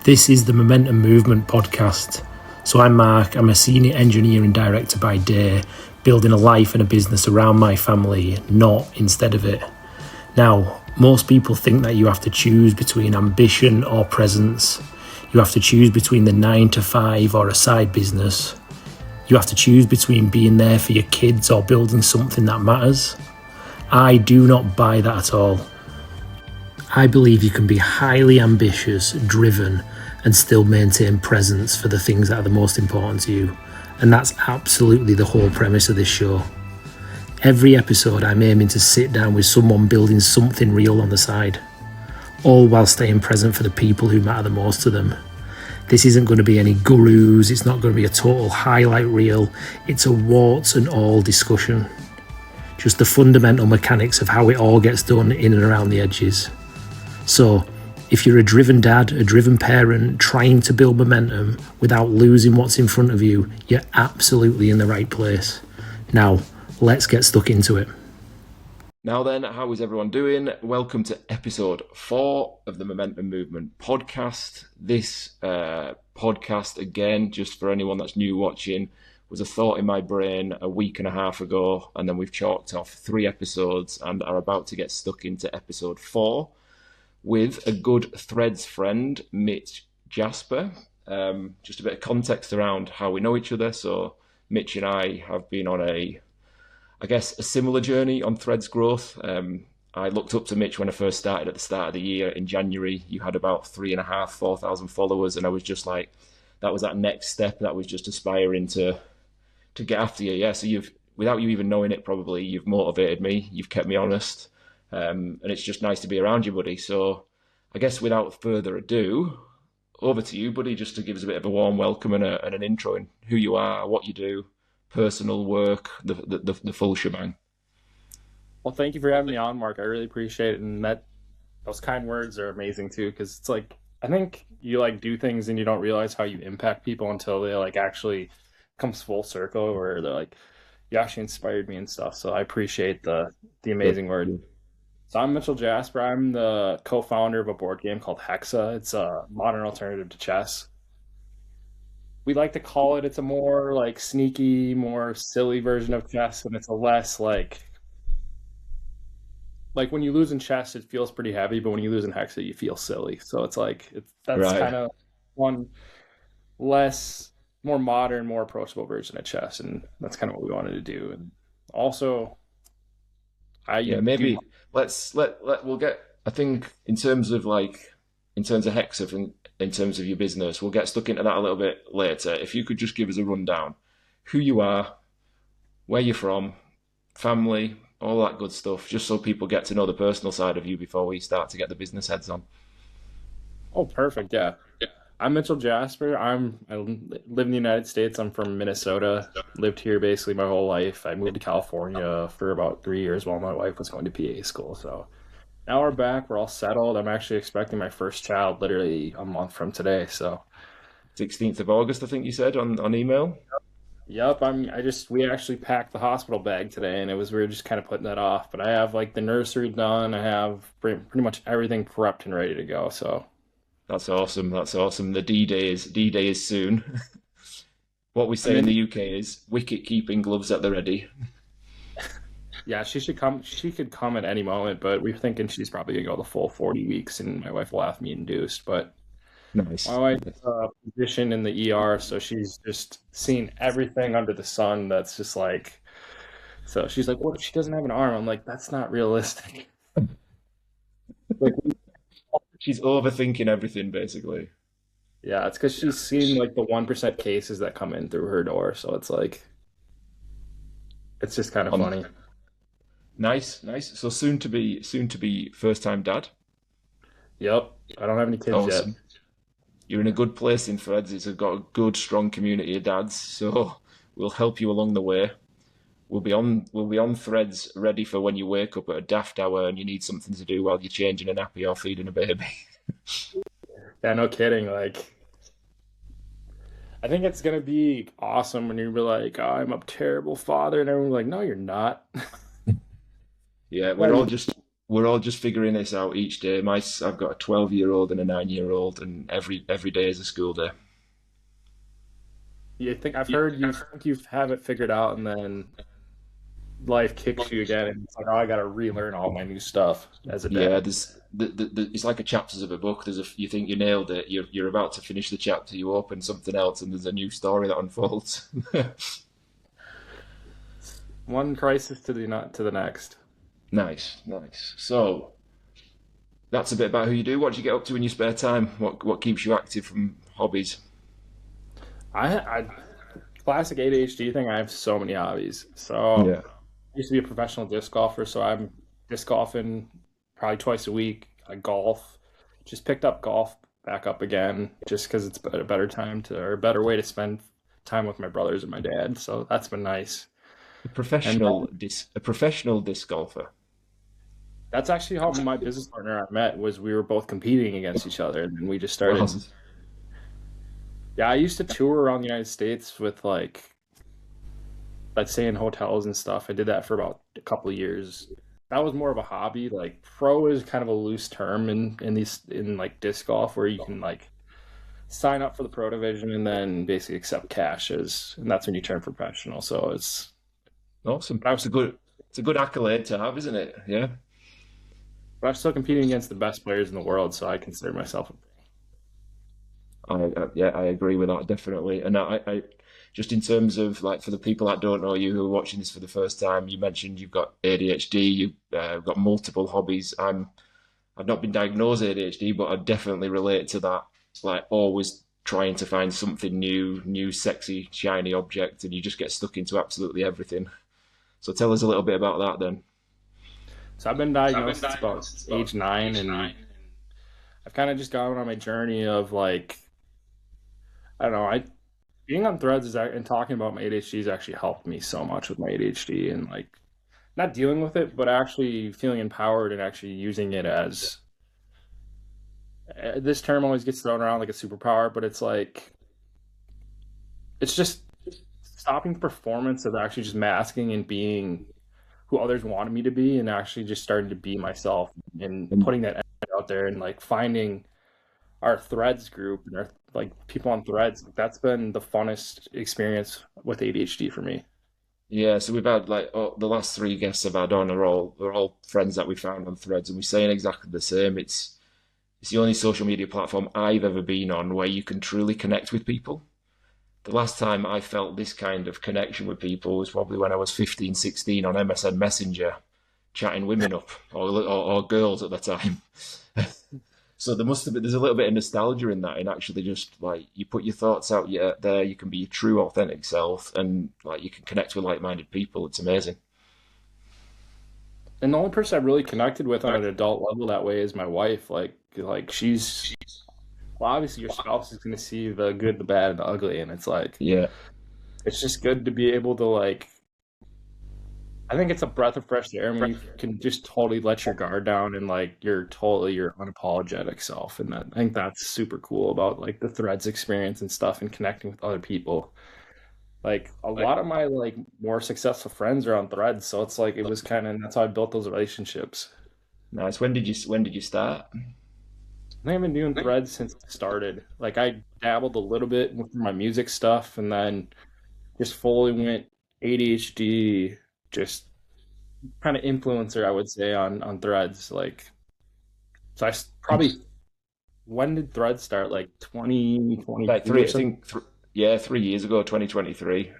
This is the Momentum Movement podcast. So I'm Mark, I'm a senior engineer and director by day, building a life and a business around my family, not instead of it. Now, most people think that you have to choose between ambition or presence. You have to choose between the 9 to 5 or a side business. You have to choose between being there for your kids or building something that matters. I do not buy that at all. I believe you can be highly ambitious, driven, and still maintain presence for the things that are the most important to you. And that's absolutely the whole premise of this show. Every episode I'm aiming to sit down with someone building something real on the side, all while staying present for the people who matter the most to them. This isn't going to be any gurus, it's not going to be a total highlight reel, it's a warts and all discussion. Just the fundamental mechanics of how it all gets done in and around the edges. So, if you're a driven dad, a driven parent, trying to build momentum without losing what's in front of you, you're absolutely in the right place. Now, let's get stuck into it. Now then, how is everyone doing? Welcome to episode 4 of the Momentum Movement podcast. This podcast, again, just for anyone that's new watching, was a thought in my brain a week and a half ago, and then we've chalked off 3 episodes and are about to get stuck into episode 4 with a good Threads friend, Mitch Jasper. Just a bit of context around how we know each other. So Mitch and I have been on a similar journey on Threads growth. I looked up to Mitch when I first started at the start of the year in January. You had about 3,500, 4,000 followers, and I was just like, that was that next step that was just aspiring to get after you. Yeah, so without you even knowing it, probably you've motivated me, you've kept me honest, and it's just nice to be around you, buddy. So I guess without further ado, over to you, buddy, just to give us a bit of a warm welcome and an intro in who you are, what you do, personal work, the full shebang. Well, thank you for having me on, Mark. I really appreciate it. And those kind words are amazing too, because it's like, I think you do things and you don't realize how you impact people until they actually comes full circle, where they're like, you actually inspired me and stuff. So I appreciate the amazing word. So I'm Mitch Jasper. I'm the co-founder of a board game called Hexeth. It's a modern alternative to chess. We like to call it's a more sneaky, more silly version of chess, and it's a less like when you lose in chess, it feels pretty heavy, but when you lose in Hexeth, you feel silly. So that's right. Kind of one less, more modern, more approachable version of chess, and that's kind of what we wanted to do. And also, we'll get. I think in terms of Hexeth and in terms of your business, we'll get stuck into that a little bit later. If you could just give us a rundown, who you are, where you're from, family, all that good stuff, just so people get to know the personal side of you before we start to get the business heads on. Oh, perfect. Yeah. I'm Mitch Jasper. I live in the United States. I'm from Minnesota. Lived here basically my whole life. I moved to California for about 3 years while my wife was going to PA school. So now we're back. We're all settled. I'm actually expecting my first child literally a month from today. So 16th of August, I think you said on email. Yep. We actually packed the hospital bag today, and we were just kind of putting that off. But I have the nursery done. I have pretty much everything prepped and ready to go. So that's awesome. The D-Day is soon. What we say in the UK is wicket keeping gloves at the ready. Yeah, she should come. She could come at any moment, but we're thinking she's probably gonna go the full 40 weeks, and my wife will have me induced. But nice. My wife is a physician in the ER, so she's just seen everything under the sun. That's just so she's like, "What if she doesn't have an arm?" I'm like, "That's not realistic." She's overthinking everything, basically. Yeah, it's because she's seen the 1% cases that come in through her door, so it's just kind of funny. Nice. So soon to be first time dad. Yep, I don't have any kids yet. You're in a good place in Threads. It's got a good, strong community of dads, so we'll help you along the way. We'll be on Threads ready for when you wake up at a daft hour and you need something to do while you're changing a nappy or feeding a baby. Yeah, no kidding. I think it's gonna be awesome when you're like, "Oh, I'm a terrible father," and everyone's like, "No, you're not." Yeah, we're all just we're all just figuring this out each day. I've got a 12-year-old and a 9-year-old, and every day is a school day. You think I've heard you have it figured out, and then life kicks you again, and it's like, oh, I got to relearn all my new stuff as a Yeah, dad. there's it's like a chapters of a book. You think you nailed it. You're about to finish the chapter. You open something else, and there's a new story that unfolds. One crisis to the next. Nice, nice. So that's a bit about who you do. What do you get up to in your spare time? What keeps you active from hobbies? I classic ADHD thing. I have so many hobbies. So Yeah. I used to be a professional disc golfer, so I'm disc golfing probably twice a week. I golf. Just picked up golf back up again, just because it's a better time or a better way to spend time with my brothers and my dad. So that's been nice. And A professional disc golfer. that's actually how my business partner I met was. We were both competing against each other, and then we just Wow. started. Yeah, I used to tour around the United States with like, let's say in hotels and stuff. I did that for about a couple of years. That was more of a hobby. Like pro is kind of a loose term in like disc golf, where you can like sign up for the pro division and then basically accept cash and that's when you turn professional. So Awesome. but I was It's a good accolade to have, isn't it? Yeah. but I'm still competing against the best players in the world, so I consider myself. Yeah, I agree with that definitely. And I just in terms of like for the people that don't know you who are watching this for the first time, you mentioned you've got ADHD, you've got multiple hobbies. I've not been diagnosed ADHD, but I definitely relate to that. Like always trying to find something new, sexy, shiny object, and you just get stuck into absolutely everything. So tell us a little bit about that then. So I've been diagnosed since about age 9, and I've kind of just gone on my journey of like, I don't know, I being on Threads and talking about my ADHD has actually helped me so much with my ADHD, and like not dealing with it, but actually feeling empowered and actually using it as this term always gets thrown around like a superpower, but it's like it's just stopping the performance of actually just masking and being who others wanted me to be, and actually just starting to be myself and And putting that effort out there, and like finding our Threads group and our like people on Threads. That's been the funnest experience with ADHD for me. yeah, so we've had like the last three guests I've had on are all friends that we found on Threads, and we're saying exactly the same. It's the only social media platform I've ever been on where you can truly connect with people. The last time I felt this kind of connection with people was probably when I was 15, 16 on MSN Messenger, chatting women up or girls at the time. So there's a little bit of nostalgia in that, and actually just like you put your thoughts out there, you can be your true authentic self, and like you can connect with like-minded people. It's amazing. And the only person I've really connected with on an adult level that way is my wife. Like she's well, obviously your spouse is going to see the good, the bad, and the ugly, and it's like Yeah, it's just good to be able to like. I think it's a breath of fresh air when you can just totally let your guard down and like you're totally your unapologetic self, and I think that's super cool about like the Threads experience and stuff and connecting with other people. Like a lot of my like more successful friends are on Threads, so it's like it was kind of that's how I built those relationships. nice. When did you start? I think I've been doing Threads since it started. Like I dabbled a little bit with my music stuff, and then just fully went ADHD, just kind of influencer, I would say, on Threads. Like, so probably when did Threads start? Like Like 2022 three, or I something. think. 3 years ago, 2023.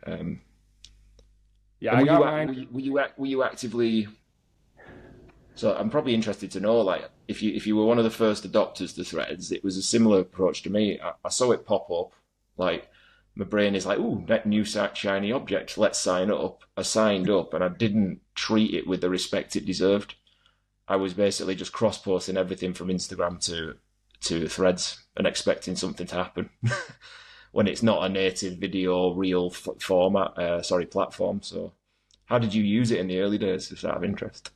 Yeah, And I were got you act- mine. were you actively? So I'm probably interested to know, like, if you were one of the first adopters to Threads, it was a similar approach to me. I saw it pop up, like my brain is like, "Ooh, that new shiny object. Let's sign up." I signed up, and I didn't treat it with the respect it deserved. I was basically just cross-posting everything from Instagram to Threads and expecting something to happen when it's not a native video real platform. So, how did you use it in the early days? Just out of interest.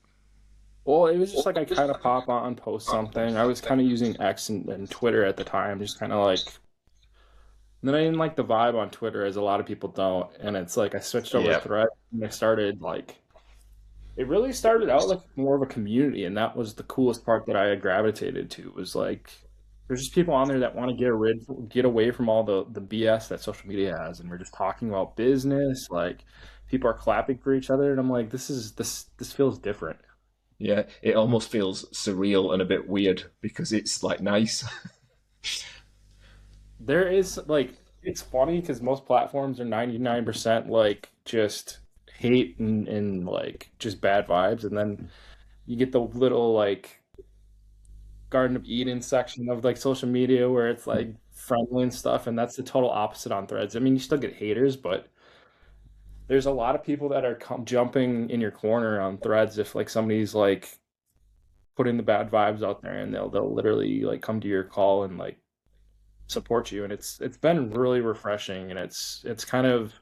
Well, it was just like I kind of pop on, post something. I was kind of using X and Twitter at the time, just kind of like. And then I didn't like the vibe on Twitter, as a lot of people don't. And it's like I switched over to Yeah, Thread, and I started like it really started out like more of a community, and that was the coolest part that I gravitated to. Was like there's just people on there that want to get away from all the BS that social media has, and we're just talking about business. Like people are clapping for each other, and I'm like, this feels different. Yeah, it almost feels surreal and a bit weird because it's like nice. There is like it's funny because most platforms are 99% like just hate and like just bad vibes, and then you get the little like Garden of Eden section of like social media where it's like friendly and stuff, and that's the total opposite on Threads. I mean, you still get haters, but there's a lot of people that are jumping in your corner on Threads if like somebody's like putting the bad vibes out there, and they'll literally like come to your call and like support you, and it's been really refreshing, and it's kind of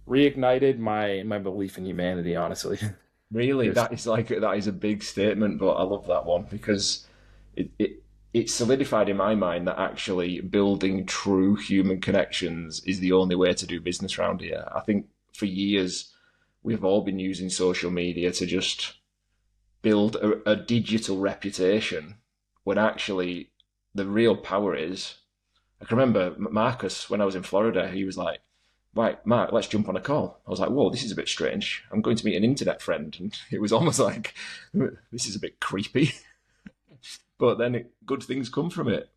reignited my belief in humanity, honestly. Really, Just that is a big statement, but I love that one because it solidified in my mind that actually building true human connections is the only way to do business around here. I think for years we've all been using social media to just build a digital reputation when actually the real power is. I can remember Marcus when I was in Florida. He was like, "Right, Mark, let's jump on a call." I was like, "Whoa, this is a bit strange. I'm going to meet an internet friend," and it was almost like, "This is a bit creepy." But then good things come from it.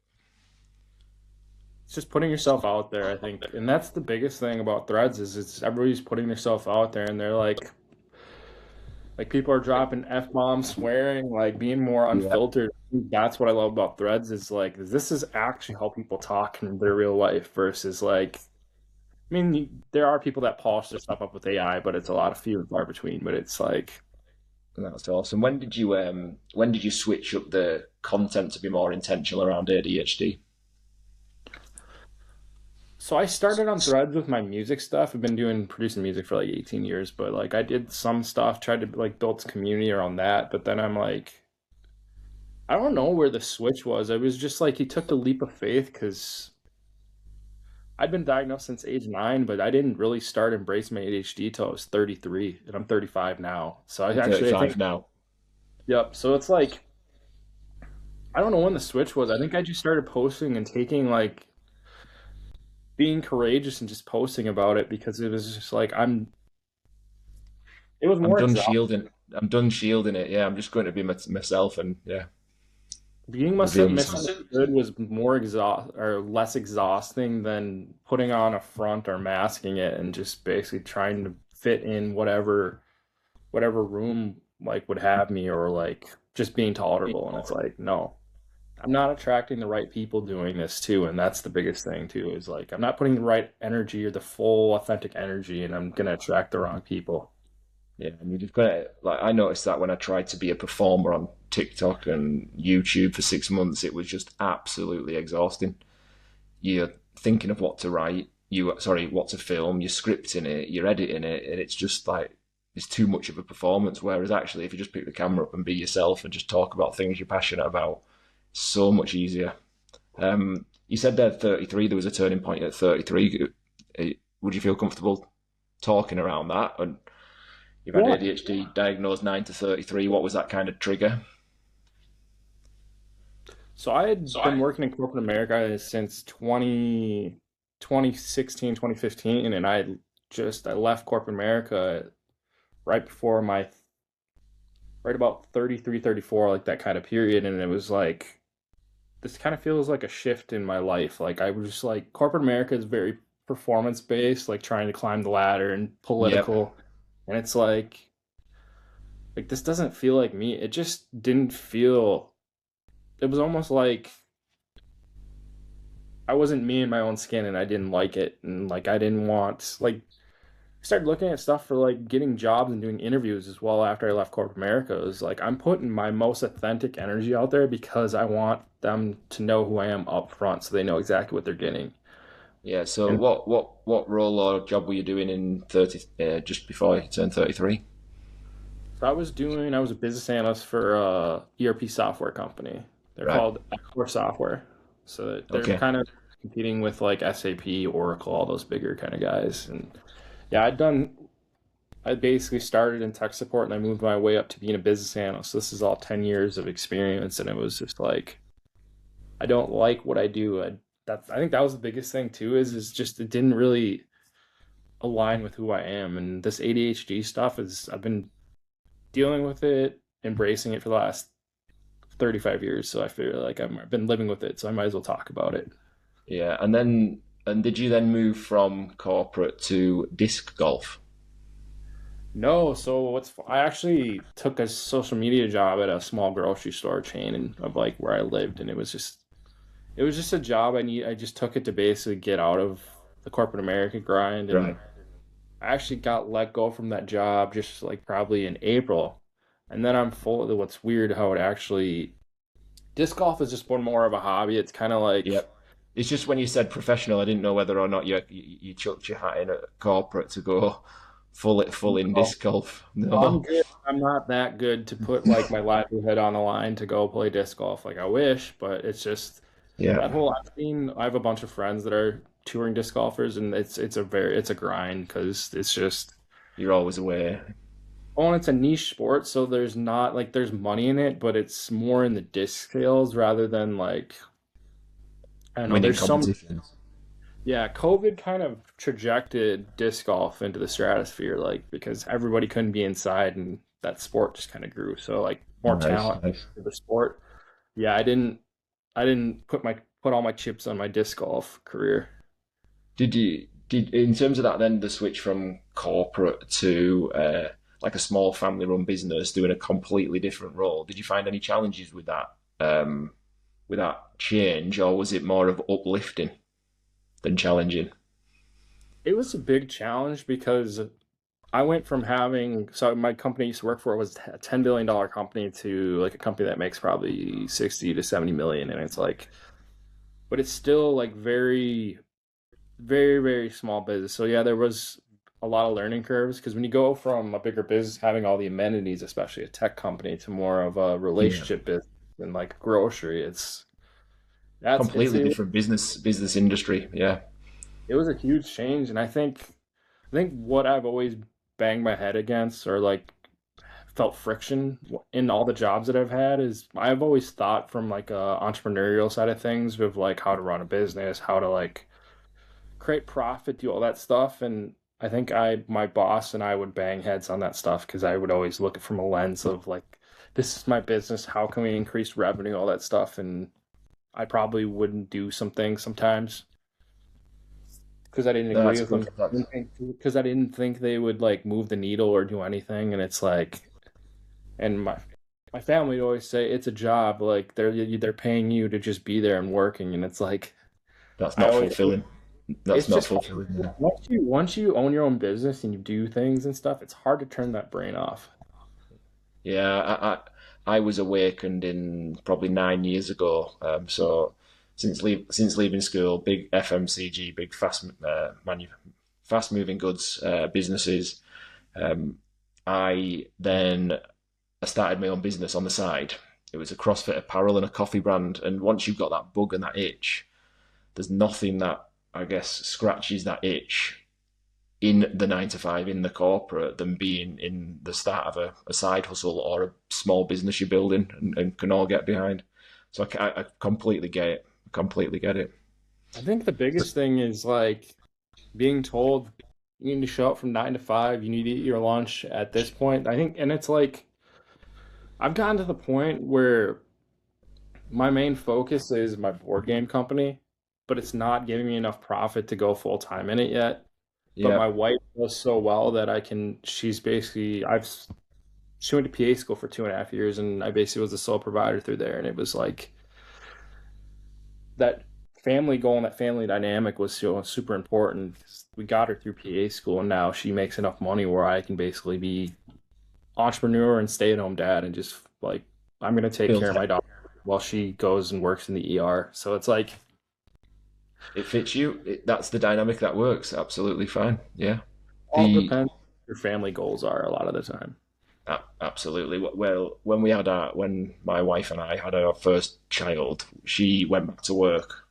it's just putting yourself out there, I think, and that's the biggest thing about Threads is it's everybody's putting themselves out there, and they're like people are dropping f bombs, swearing, like being more Yeah, unfiltered. That's what I love about Threads is like this is actually how people talk in their real life versus like I mean, there are people that polish their stuff up with AI, but it's a lot of few and far between. But it's like, that's awesome. When did you switch up the content to be more intentional around ADHD? so I started on Threads with my music stuff. I've been doing producing music for like 18 years, but like I did some stuff, tried to like build a community around that. But then I'm like, I don't know where the switch was. I was just like, he took the leap of faith because I'd been diagnosed since age 9, but I didn't really start embracing my ADHD till I was 33, and I'm 35 now. So I You're actually, I 35 think, now. yep. So it's like, I don't know when the switch was. I think I just started posting and taking like being courageous and just posting about it because it was just like it was I'm more done exhausting. shielding. I'm done shielding it. Yeah, I'm just going to be myself and yeah, Being reveal myself. misunderstood was more exhaust or less exhausting than putting on a front or masking it and just basically trying to fit in whatever room like would have me or like just being tolerable. And it's like, no, I'm not attracting the right people doing this too. And that's the biggest thing too, is like I'm not putting the right energy or the full authentic energy, and I'm gonna attract the wrong people. Yeah, and you've got to, like I noticed that when I tried to be a performer on TikTok and YouTube for 6 months, it was just absolutely exhausting. You're thinking of what to write, what to film, you're scripting it, you're editing it, and it's just like it's too much of a performance. Whereas actually, if you just pick the camera up and be yourself and just talk about things you're passionate about, it's so much easier. You said there 33, there was a turning point at 33. Would you feel comfortable talking around that? And you've had Yeah. ADHD diagnosed 9 to 33. What was that kind of trigger? So I had been working in corporate America since 2016, 2015, and I left corporate America right before my right about 33, 34, like that kind of period, and it was like this kind of feels like a shift in my life. Like I was just like corporate America is very performance based, like trying to climb the ladder and Yep. political, and it's like this doesn't feel like me. It just didn't feel. It was almost like I wasn't me in my own skin, and I didn't like it, and like I didn't want like I started looking at stuff for like getting jobs and doing interviews as well after I left corporate America. It was like I'm putting my most authentic energy out there because I want them to know who I am up front so they know exactly what they're getting. Yeah. So And what role or job were you doing in 30 just before you turned 33? so I was a business analyst for a ERP software company. They're Right. called Core Software. So they're Okay. kind of competing with like SAP, Oracle, all those bigger kind of guys. And yeah, I basically started in tech support and I moved my way up to being a business analyst. This is all 10 years of experience, and it was just like I don't like what I do. I think that was the biggest thing too, is just it didn't really align with who I am. And this ADHD stuff is I've been dealing with it, embracing it for the last 35 years. So I feel like I've been living with it, so I might as well talk about it. Yeah, and did you then move from corporate to disc golf? No, so I actually took a social media job at a small grocery store chain and of like where I lived, and it was just a job I just took it to basically get out of the corporate America grind, Right. and I actually got let go from that job just like probably in April. And then I'm full of what's weird how it actually disc golf has just been more of a hobby. It's kind of like Yep. It's just when you said professional, I didn't know whether or not you chucked your hat in at corporate to go full in oh, disc golf. I'm No. good. I'm not that good to put like my livelihood on the line to go play disc golf. Like I wish, but it's just Yeah. that whole I have a bunch of friends that are touring disc golfers, and it's a grind because it's just You're always away. oh, and it's a niche sport, so there's not like there's money in it, but it's more in the disc sales rather than like I don't know. Winning There's some competitions. yeah, COVID kind of trajected disc golf into the stratosphere, like because everybody couldn't be inside, and that sport just kind of grew. So like more Nice, talent nice. for the sport. Yeah, I didn't put all my chips on my disc golf career. Did in terms of that then the switch from corporate to like a small family run business doing a completely different role? Did you find any challenges with that change, or was it more of uplifting than challenging? It was a big challenge because I went from having so my company I used to work for was a $10 billion company to like a company that makes probably 60 to 70 million, and it's like, but it's still like very small business. So yeah, there was a lot of learning curves because when you go from a bigger business having all the amenities, especially a tech company, to more of a Yeah. relationship business and like grocery, it's Completely different business industry. Yeah. it was a huge change, and I think what I've always banged my head against or like felt friction in all the jobs that I've had is I've always thought from like a entrepreneurial side of things with like how to run a business, how to like create profit, do all that stuff. And I think my boss and I would bang heads on that stuff because I would always look at it from a lens of like, this is my business. How can we increase revenue, all that stuff. And I probably wouldn't do some things sometimes because I didn't No, agree that's with them. good. That's Because I didn't think they would like move the needle or do anything. And it's like, and my family would always say it's a job. Like they're paying you to just be there and working. And it's like that's I not always fulfilling. That's it's not just fulfilling. Yeah. once you own your own business and you do things and stuff, it's hard to turn that brain off. Yeah, I was awakened in probably 9 years ago. So since leaving school, big FMCG, big fast moving goods businesses. Um, I started my own business on the side. It was a CrossFit apparel and a coffee brand. And once you've got that bug and that itch, there's nothing that I guess scratches that itch in the 9 to 5 in the corporate than being in the start of a side hustle or a small business you're building and can all get behind. So I completely get it. Completely get it. I think the biggest thing is like being told you need to show up from 9 to 5, you need to eat your lunch at this point. I think, and it's like I've gotten to the point where my main focus is my board game company, but it's not giving me enough profit to go full time in it yet. But Yeah. my wife does so well that she's basically, she went to PA school for 2.5 years, and I basically was the sole provider through there. And it was like that family goal and that family dynamic was so super important. 'Cause we got her through PA school, and now she makes enough money where I can basically be entrepreneur and stay at home dad and just like, I'm going to take Feels care of my daughter while she goes and works in the ER. So it's like, it fits you. That's the dynamic that works. Absolutely fine. Yeah. all The depends what your family goals are a lot of the time. Absolutely. Well, when my wife and I had our first child, she went back to work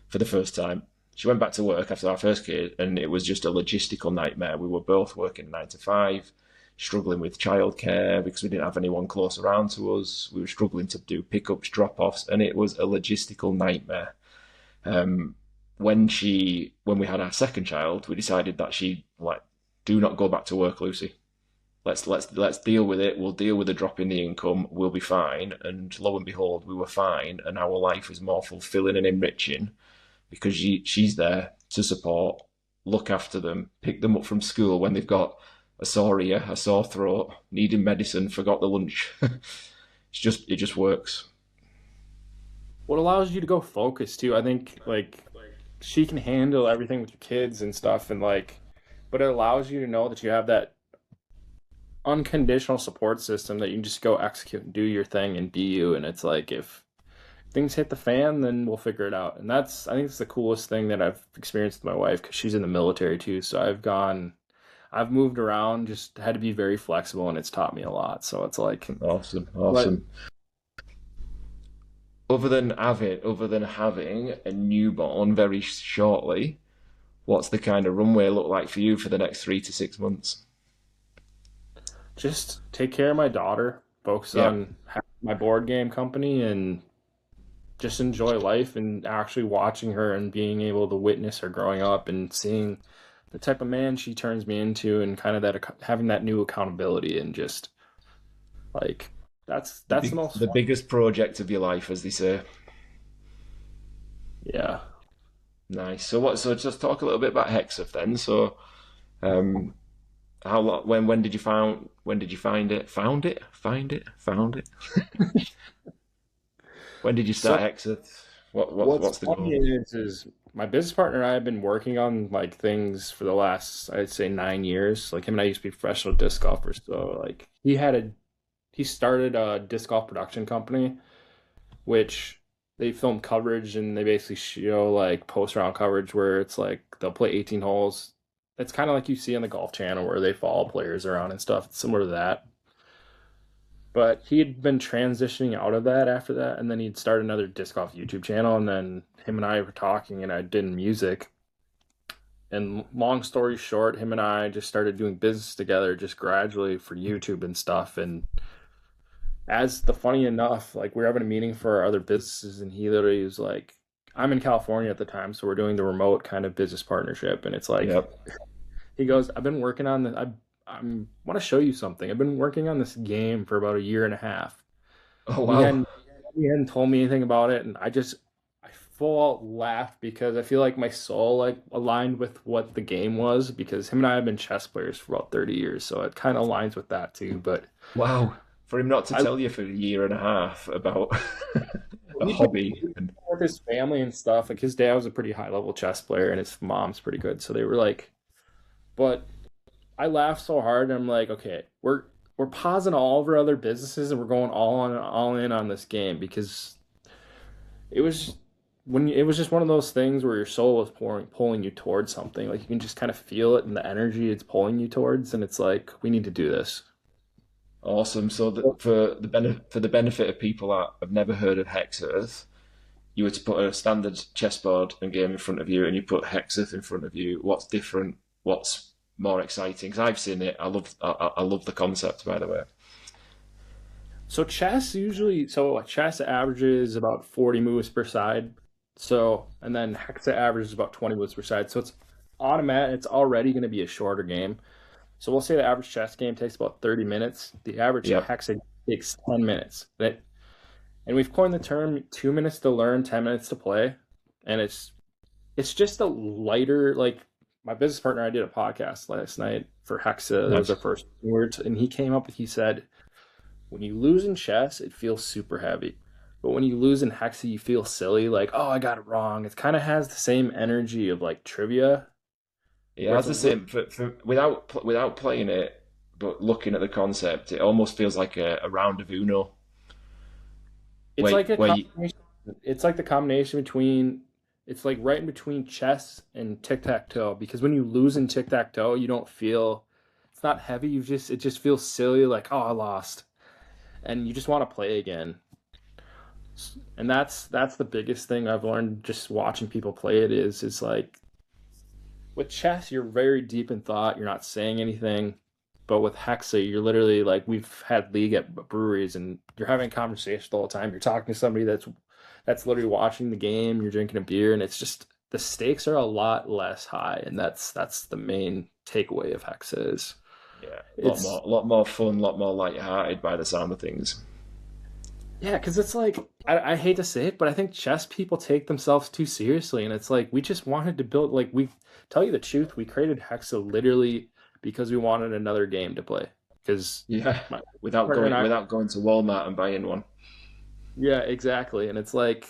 for the first time. She went back to work after our first kid, and it was just a logistical nightmare. We were both working 9 to 5, struggling with childcare because we didn't have anyone close around to us. We were struggling to do pickups, drop-offs, and it was a logistical nightmare. When we had our second child, we decided that do not go back to work, Lucy. Let's deal with it. We'll deal with the drop in the income. We'll be fine. And lo and behold, we were fine, and our life is more fulfilling and enriching because she's there to support, look after them, pick them up from school when they've got a sore ear, a sore throat, needing medicine, forgot the lunch. It just works. What allows you to go focus too? I think like she can handle everything with your kids and stuff, and like, but it allows you to know that you have that unconditional support system that you can just go execute and do your thing and be you. And it's like, if things hit the fan, then we'll figure it out. And I think it's the coolest thing that I've experienced with my wife, because she's in the military too. So I've moved around, just had to be very flexible, and it's taught me a lot. So it's like awesome. Other than having a newborn very shortly, what's the kind of runway look like for you for the next 3 to 6 months? Just take care of my daughter, focus on my board game company, and just enjoy life, and actually watching her and being able to witness her growing up and seeing the type of man she turns me into, and kind of that having that new accountability, and just like that's the biggest project of your life, as they say. Yeah. Nice. So just talk a little bit about Hexeth then. So how long, when did you find it? Found it? When did you start Hexeth? What's the goal? Is my business partner and I have been working on like things for the last, I'd say, 9 years. Like him and I used to be professional disc golfers. So like he started a disc golf production company, which they film coverage, and they basically show like post round coverage where it's like they'll play 18 holes. It's kind of like you see on the Golf Channel where they follow players around and stuff. It's similar to that. But he had been transitioning out of that after that, and then he'd start another disc golf YouTube channel, and then him and I were talking, and I did music. And long story short, him and I just started doing business together just gradually for YouTube and stuff. And funny enough, like we were having a meeting for our other businesses, and he literally was like, I'm in California at the time, so we're doing the remote kind of business partnership. And it's like, He goes, I've been working on this. I want to show you something. I've been working on this game for about 1.5 years. Oh, wow. He hadn't told me anything about it. And I full out laughed, because I feel like my soul like aligned with what the game was, because him and I have been chess players for about 30 years. So it kind of aligns with that too. But wow. For him not to tell you for 1.5 years about a hobby. With his family and stuff, like his dad was a pretty high level chess player, and his mom's pretty good. So they were like, but I laughed so hard, and I'm like, okay, we're pausing all of our other businesses, and we're going all in on this game, because it was just one of those things where your soul was pulling you towards something. Like you can just kind of feel it, and the energy it's pulling you towards, and it's like, we need to do this. Awesome. So for the benefit of people that have never heard of Hexeth, you were to put a standard chessboard and game in front of you, and you put Hexeth in front of you. What's different? What's more exciting? Because I've seen it. I love the concept, by the way. So chess averages about 40 moves per side. So, and then Hexeth averages about 20 moves per side. So it's automatic. It's already going to be a shorter game. So we'll say the average chess game takes about 30 minutes. The average Hexeth takes 10 minutes. And we've coined the term 2 minutes to learn, 10 minutes to play. And it's just a lighter, like my business partner, I did a podcast last night for Hexeth. That was our first words. And he said, when you lose in chess, it feels super heavy. But when you lose in Hexeth, you feel silly. Like, oh, I got it wrong. It kind of has the same energy of like trivia. Yeah, that's the same. Without playing it, but looking at the concept, it almost feels like a round of Uno. It's like the combination between, it's like right in between chess and tic-tac-toe, because when you lose in tic-tac-toe, you don't feel, it's not heavy. It just feels silly, like, oh, I lost. And you just want to play again. And that's the biggest thing I've learned just watching people play it is like with chess, you're very deep in thought, you're not saying anything. But with Hexa, you're literally like we've had league at breweries and you're having conversations the whole time. You're talking to somebody that's literally watching the game, you're drinking a beer, and it's just the stakes are a lot less high, and that's the main takeaway of Hexa is Yeah, it's a lot more fun, a lot more light-hearted by the sound of things. yeah, because it's like I hate to say it, but I think chess people take themselves too seriously, and it's like we just wanted to build like we tell you the truth, we created Hexa literally because we wanted another game to play. Because Yeah, my partner and I, without going to Walmart and buying one. yeah, exactly, and it's like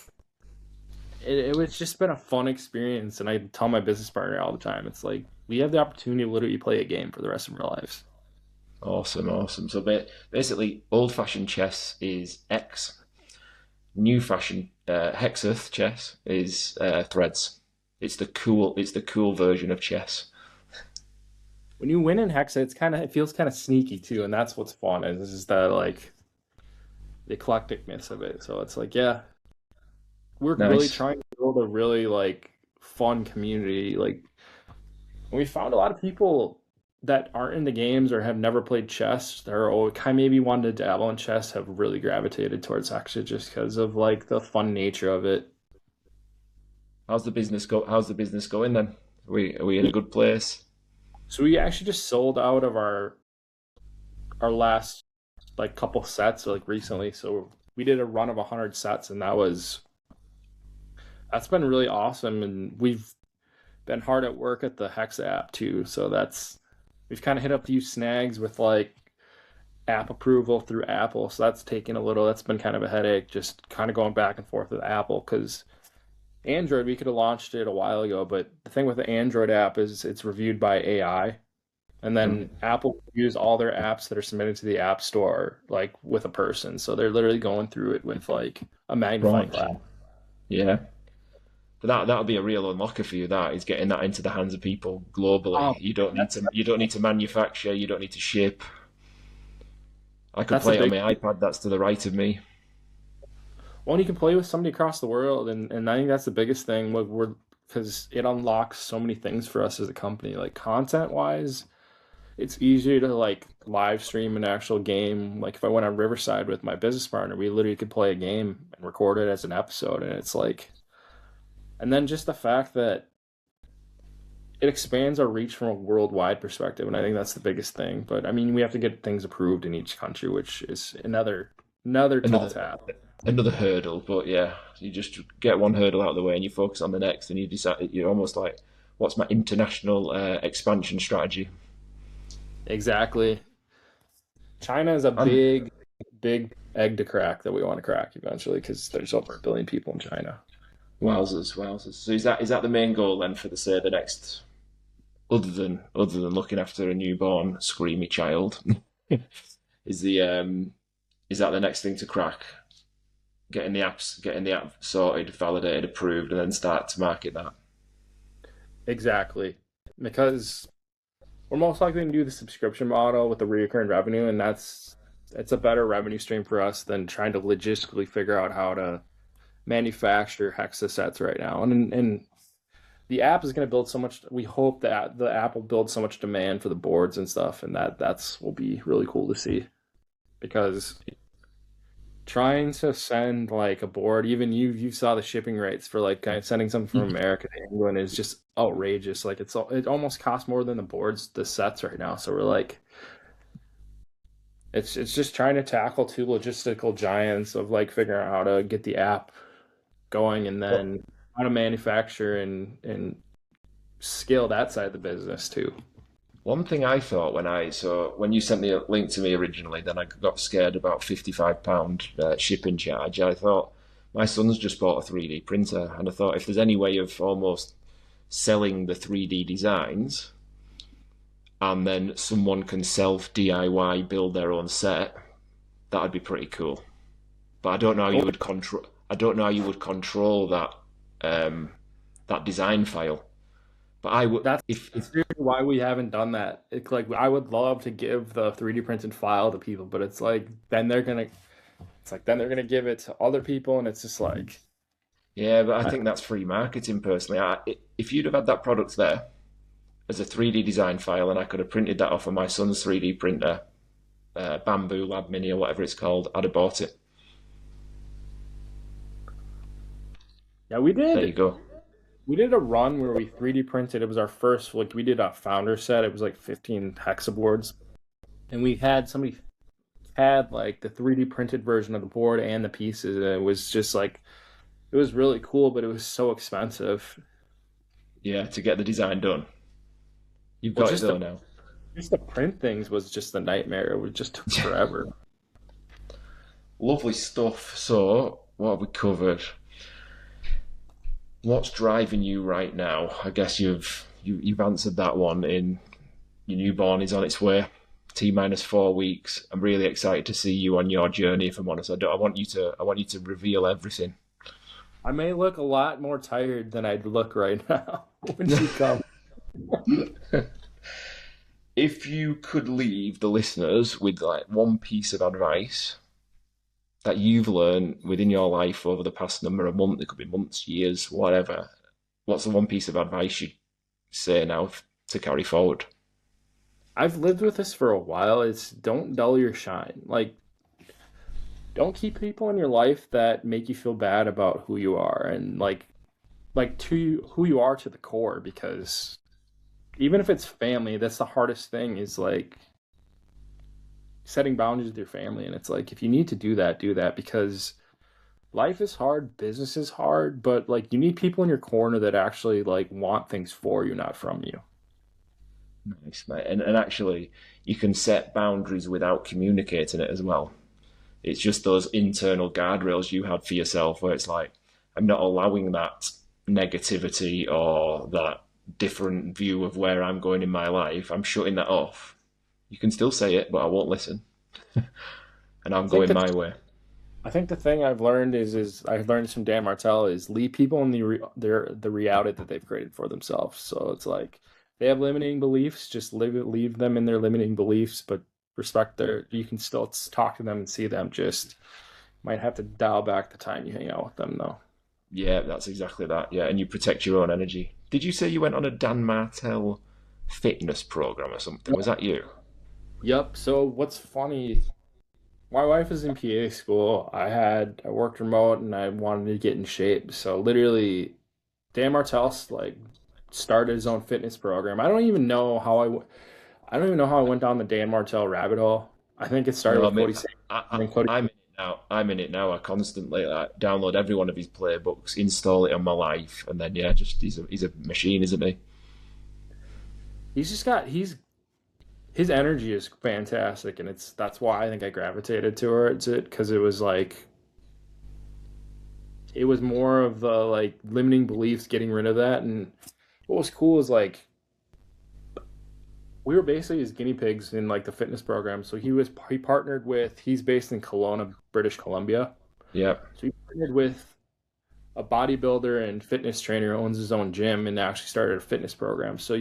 it was just been a fun experience, and I tell my business partner all the time, it's like we have the opportunity to literally play a game for the rest of our lives. Awesome, awesome. So basically, old-fashioned chess is X. New-fashioned Hexeth chess is threads. It's the cool version of chess. When you win in Hexa, it feels kind of sneaky too, and that's what's fun is just that like the eclecticness of it. So it's like, yeah, we're really Nice. trying to build a really like fun community. Like we found a lot of people that aren't in the games or have never played chess that are kind of maybe wanted to dabble in chess have really gravitated towards Hexa just because of like the fun nature of it. How's the business going then? Are we in a good place? So we actually just sold out of our last like couple sets like recently. So we did a run of 100 sets, and that's been really awesome. And we've been hard at work at the Hex app too. So that's we've kind of hit up a few snags with like app approval through Apple. So that's taken a little. That's been kind of a headache, just kind of going back and forth with Apple because Android we could have launched it a while ago, but the thing with the Android app is it's reviewed by AI. And then Right. Apple reviews all their apps that are submitted to the App Store, like with a person. So they're literally going through it with like a magnifying Right. glass. Yeah. But that'll be a real unlocker for you. That is getting that into the hands of people globally. Um, You don't need to manufacture. You don't need to ship. I could that's a play it on big my iPad. That's to the right of me. one. You can play with somebody across the world, and I think that's the biggest thing. What we're because it unlocks so many things for us as a company, like content wise. It's easier to like live stream an actual game. Like if I went on Riverside with my business partner, we literally could play a game and record it as an episode, and it's like, and then just the fact that it expands our reach from a worldwide perspective, and I think that's the biggest thing. But I mean, we have to get things approved in each country, which is another tall Another task. another hurdle, but yeah, you just get one hurdle out of the way and you focus on the next, and you decide you're almost like, what's my international expansion strategy? Exactly. China is a And big egg to crack that we want to crack eventually because there's over 1 billion people in China. wowzers, wowzers. So is that the main goal then for the next, other than looking after a newborn screamy child, is the is that the next thing to crack? Getting the app sorted, validated, approved, and then start to market that. Exactly. Because we're most likely to do the subscription model with the recurring revenue, and it's a better revenue stream for us than trying to logistically figure out how to manufacture Hexa sets right now. And the app is going to build so much. We hope that the app will build so much demand for the boards and stuff, and that's will be really cool to see because trying to send like a board, even you saw the shipping rates for like kind of sending something from America to England is just outrageous. Like it almost costs more than the boards, the sets right now. So we're like, it's just trying to tackle two logistical giants of like figuring out how to get the app going and Well, then how to manufacture and scale that side of the business too. one thing I thought when you sent the link to me originally, then I got scared about £55 shipping charge. I thought my son's just bought a 3D printer, and I thought if there's any way of almost selling the 3D designs, and then someone can self DIY build their own set, that'd be pretty cool. But I don't know how Oh, you would control. I don't know how you would control um, that design file. But I would that's if really why we haven't done that. It's like I would love to give the 3D printed file to people, but it's like then they're gonna It's like then they're gonna give it to other people, and it's just like, Yeah, but I think that's free marketing personally. If you'd have had that product there as a 3D design file and I could have printed that off of my son's 3D printer, Bamboo Lab Mini or whatever it's called, I'd have bought it. yeah, we There you did. go. We did a run where we 3D printed. It was our first, like we did a founder set. It was like 15 hexaboards, and we had somebody had like the 3D printed version of the board and the pieces. And it was just like it was really cool, but it was so expensive. Yeah, to get the design done. You've Well, got it though now. just to print things was just a nightmare. It would just took forever. Lovely stuff. So, what have we covered? What's driving you right now? I guess you've answered that one in your newborn is on its way. T minus 4 weeks. I'm really excited to see you on your journey. If I'm honest, I want you to reveal everything. I may look a lot more tired than I'd look right now when she comes. If you could leave the listeners with like one piece of advice that you've learned within your life over the past number of months, it could be months, years, whatever. What's the one piece of advice you'd say now to carry forward? I've lived with this for a while. It's don't dull your shine. Like, don't keep people in your life that make you feel bad about who you are and like to you, who you are to the core. Because even if it's family, that's the hardest thing is like setting boundaries with your family. And it's like if you need to do that because life is hard, business is hard, but like you need people in your corner that actually like want things for you, not from you. Nice, mate. And actually, you can set boundaries without communicating it as well. It's just those internal guardrails you had for yourself where it's like, I'm not allowing that negativity or that different view of where I'm going in my life. I'm shutting that off. You can still say it, but I won't listen. And I'm I think going the my way. I think the thing I've learned is I've learned from Dan Martell is leave people in the reality that they've created for themselves. So it's like they have limiting beliefs, just leave them in their limiting beliefs, but respect their. You can still talk to them and see them. Just might have to dial back the time you hang out with them, though. Yeah, that's exactly that. Yeah, and you protect your own energy. Did you say you went on a Dan Martell fitness program or something? Was that you? Yep. So what's funny? My wife is in PA school. I worked remote and I wanted to get in shape. So literally, Dan Martell's like started his own fitness program. I don't even know how I went down the Dan Martell rabbit hole. I think it started No, I with mean, Cody Saint and then Cody. I'm in it now. I'm in it now. I constantly like, download every one of his playbooks, install it on my life, and then yeah, just he's a machine, isn't he? He's just got he's his energy is fantastic, and that's why I think I gravitated towards it because it was like it was more of the like limiting beliefs, getting rid of that, and what was cool is like we were basically his guinea pigs in like the fitness program. So he partnered with he's based in Kelowna, British Columbia. Yeah. So he partnered with a bodybuilder and fitness trainer who owns his own gym and actually started a fitness program. So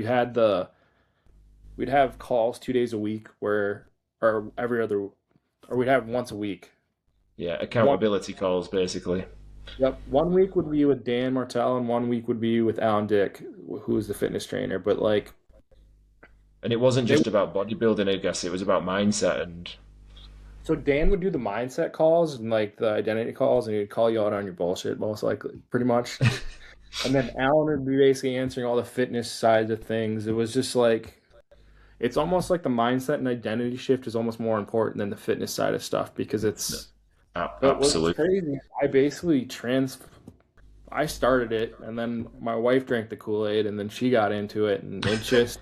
we'd have calls 2 days a week or every other, or we'd have once a week. Yeah, One, accountability calls basically. yep. 1 week would be with Dan Martell and 1 week would be with Alan Dick, who's the fitness trainer. But like, And it wasn't they just about bodybuilding, I guess it was about mindset and So Dan would do the mindset calls and like the identity calls, and he'd call you out on your bullshit, most likely, pretty much. And then Alan would be basically answering all the fitness sides of things. It was just like it's almost like the mindset and identity shift is almost more important than the fitness side of stuff because it's. But what's absolutely. crazy, I started it, and then my wife drank the Kool-Aid, and then she got into it, and it just.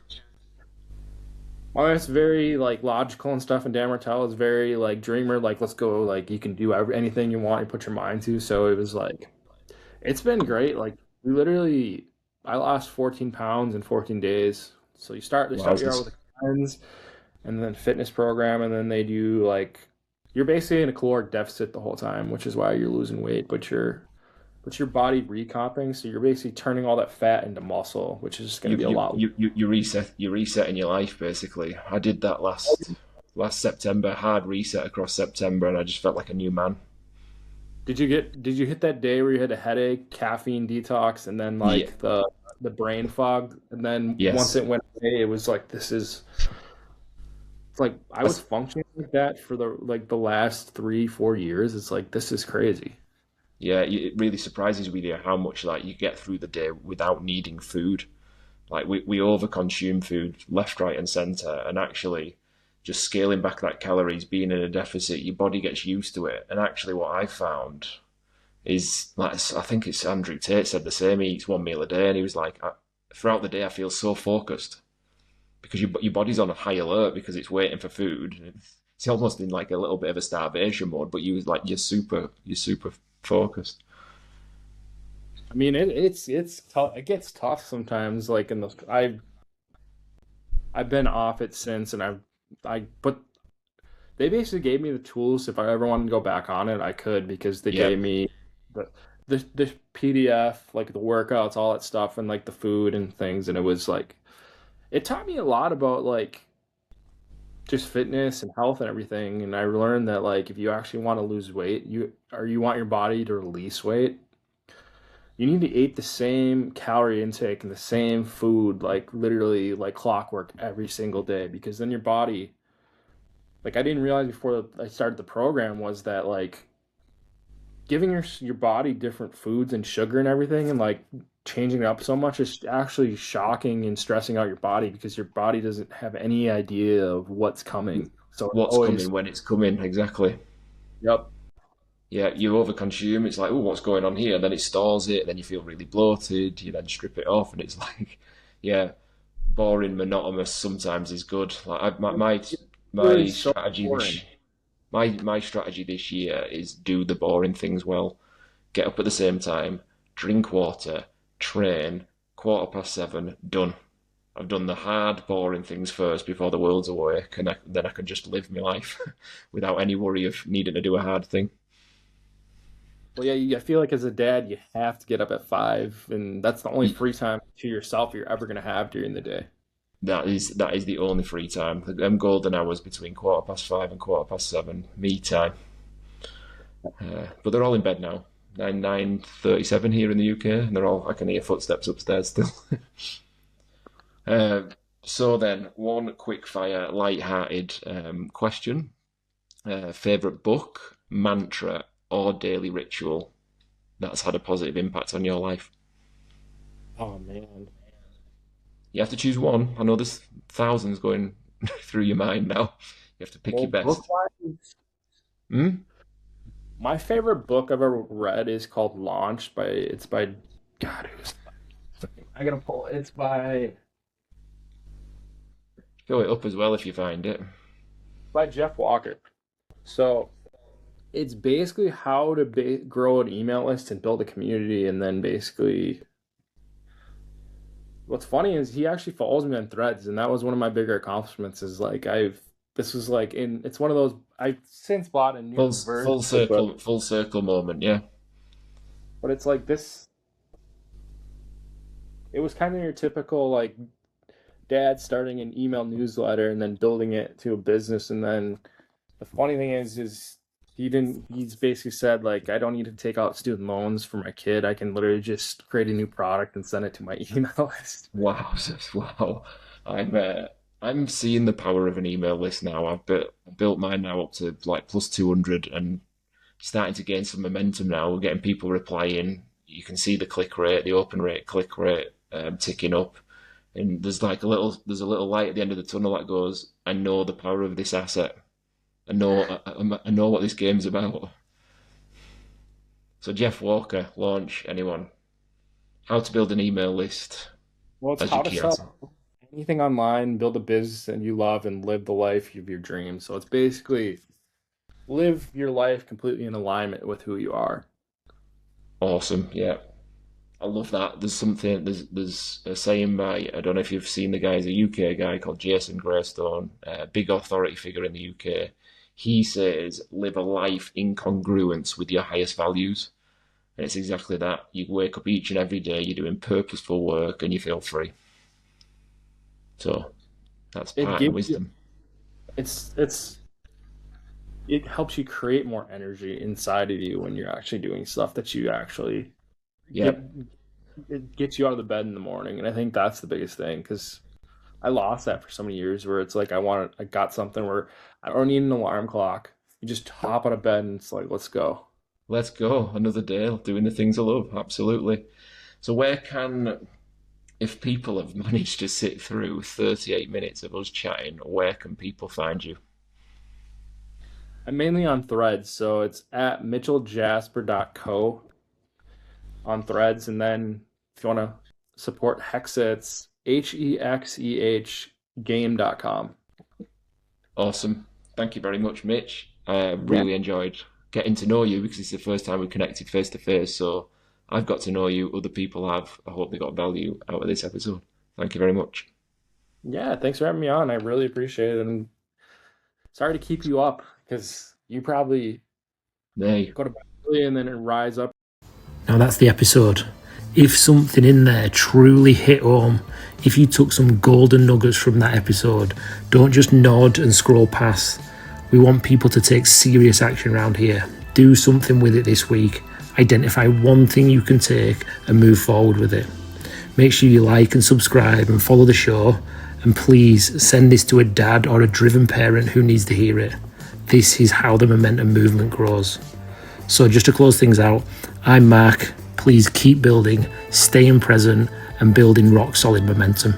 My wife's very like logical and stuff, and Dan Martell is very like dreamer. Like, let's go. Like, you can do anything you want, you put your mind to. So it was like, it's been great. Like, I lost 14 pounds in 14 days. So they start you out Wowzers. with friends, and then fitness program, and then they do like, you're basically in a caloric deficit the whole time, which is why you're losing weight, but your body recomping. So you're basically turning all that fat into muscle, which is just going to You be a you lot. you you you resetting your life basically. I did that last. last September, hard reset across September, and I just felt like a new man. Did you hit that day where you had a headache, caffeine detox, and then Yeah. like the brain fog, and then once Yes. it went away, it was like this is it's like I was functioning like that for the last 3-4 years. It's like this is crazy. Yeah, it really surprises you how much like you get through the day without needing food. Like we overconsume food left, right, and center, and actually just scaling back that calories, being in a deficit, your body gets used to it. And actually, what I found is like I think it's Andrew Tate said the same. He eats one meal a day, and he was like, throughout the day, I feel so focused because your body's on a high alert because it's waiting for food. It's almost in like a little bit of a starvation mode, but you're super focused. I mean, it's tough. It gets tough sometimes. Like in the I've been off it since, and but they basically gave me the tools. If I ever wanted to go back on it, I could because they Yeah, gave me the the PDF, like the workouts, all that stuff, and like the food and things. And it was like it taught me a lot about like just fitness and health and everything. And I learned that like if you actually want to lose weight, you want your body to release weight, you need to eat the same calorie intake and the same food, like literally like clockwork every single day, because then your body, like I didn't realize before I started the program, was that like giving your body different foods and sugar and everything and like changing it up so much is actually shocking and stressing out your body because your body doesn't have any idea of what's coming. So it's what's always, coming when it's coming exactly. yep. Yeah, you overconsume. It's like, oh, what's going on here? Then it stores it. Then you feel really bloated. You then strip it off, and it's like, yeah, boring, monotonous. Sometimes is good. Like Really my so strategy boring. my strategy this year is do the boring things well. Get up at the same time, drink water, train. 7:15, done. I've done the hard, boring things first before the world's awake, and then I can just live my life without any worry of needing to do a hard thing. Well, yeah, I feel like as a dad, you have to get up at 5, and that's the only free time to yourself you're ever going to have during the day. That is the only free time. Them golden hours between 5:15 and 7:15, me time. But they're all in bed now. 9:37 here in the UK, and they're all. I can hear footsteps upstairs still. uh, so then, one quick fire, light-hearted question: favorite book, mantra, or daily ritual that's had a positive impact on your life? Oh man. You have to choose one. I know there's thousands going through your mind now. You have to pick Well, your best. book-wise, Hmm? my favorite book I've ever read is called Launch by it's by God, who's I gotta pull it. It's Fill it up as well if you find it. by Jeff Walker. So it's basically how to grow an email list and build a community, and then basically what's funny is he actually follows me on Threads, and that was one of my bigger accomplishments. Is like I've this was like in it's one of those I've since bought a new version Full of the book, circle moment. Yeah. but it's like this. It was kind of your typical like dad starting an email newsletter and then building it to a business, and then the funny thing is he's basically said like I don't need to take out student loans for my kid. I can literally just create a new product and send it to my email list. Wow. Wow. I'm uh, I'm seeing the power of an email list now. I've built mine now up to like plus 200 and starting to gain some momentum now. We're getting people replying. You can see the click rate, the open rate, click rate ticking up. And there's a little light at the end of the tunnel that goes, I know the power of this asset. I know what this game's about. So Jeff Walker, launch anyone. How to build an email list Well, it's as your how to key answer. sell anything online, build a business and you love, and live the life of your dreams. So it's basically live your life completely in alignment with who you are. Awesome, yeah. I love that. There's a saying by, I don't know if you've seen the guy, he's a UK guy called Jason Greystone, a big authority figure in the UK. He says, live a life in congruence with your highest values. And it's exactly that. You wake up each and every day, you're doing purposeful work, and you feel free. So that's It part of gives you wisdom. it helps you create more energy inside of you when you're actually doing stuff that you actually it gets you out of the bed in the morning. And I think that's the biggest thing, because I lost that for so many years, where it's like I got something where I don't need an alarm clock. You just hop out of bed and it's like, let's go. Let's go. Another day doing the things I love. Absolutely. So if people have managed to sit through 38 minutes of us chatting, where can people find you? I'm mainly on Threads, so it's at mitchelljasper.co on Threads. And then if you want to support Hexeth, it's HEXEH game.com. Awesome. Thank you very much, Mitch. I really enjoyed getting to know you, because it's the first time we connected face to face. So I've got to know you, other people have. I hope they got value out of this episode. Thank you very much. Yeah, thanks for having me on. I really appreciate it. And sorry to keep you up, because you probably go to bed early and then rise up. Now that's the episode. If something in there truly hit home, if you took some golden nuggets from that episode, don't just nod and scroll past. We want people to take serious action around here. Do something with it this week. Identify one thing you can take and move forward with it. Make sure you like and subscribe and follow the show. And please send this to a dad or a driven parent who needs to hear it. This is how the momentum movement grows. So just to close things out, I'm Mark. Please keep building, staying present, and building rock solid momentum.